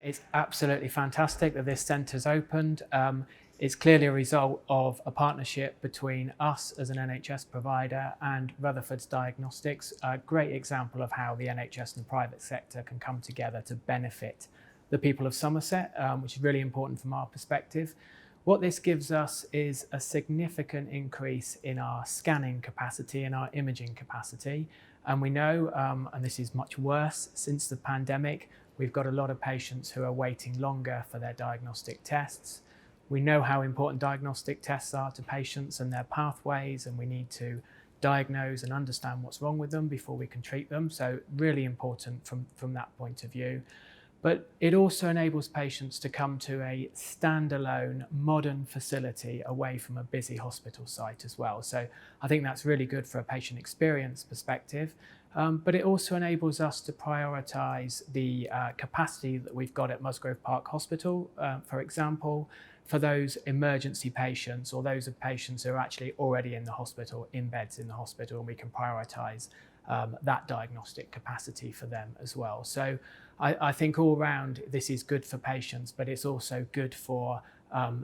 It's absolutely fantastic that this centre's opened. It's clearly a result of a partnership between us as an NHS provider and Rutherford's Diagnostics, a great example of how the NHS and the private sector can come together to benefit the people of Somerset, which is really important from our perspective. What this gives us is a significant increase in our scanning capacity and our imaging capacity. And we know, and this is much worse since the pandemic, we've got a lot of patients who are waiting longer for their diagnostic tests. We know how important diagnostic tests are to patients and their pathways, and we need to diagnose and understand what's wrong with them before we can treat them. So really important from that point of view. But it also enables patients to come to a standalone modern facility away from a busy hospital site as well. So I think that's really good for a patient experience perspective. But it also enables us to prioritise the capacity that we've got at Musgrove Park Hospital, for example, for those emergency patients or those of patients who are actually already in the hospital, in beds in the hospital, and we can prioritise that diagnostic capacity for them as well. So I think all round this is good for patients, but it's also good for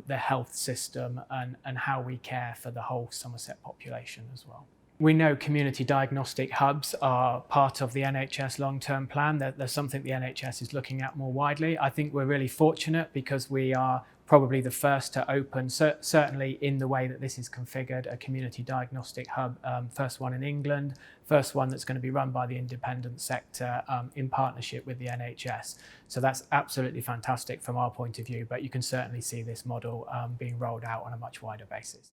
the health system and how we care for the whole Somerset population as well. We know community diagnostic hubs are part of the NHS long-term plan. There's something the NHS is looking at more widely. I think we're really fortunate because we are probably the first to open, certainly in the way that this is configured, a community diagnostic hub, first one in England, first one that's going to be run by the independent sector in partnership with the NHS. So that's absolutely fantastic from our point of view, but you can certainly see this model being rolled out on a much wider basis.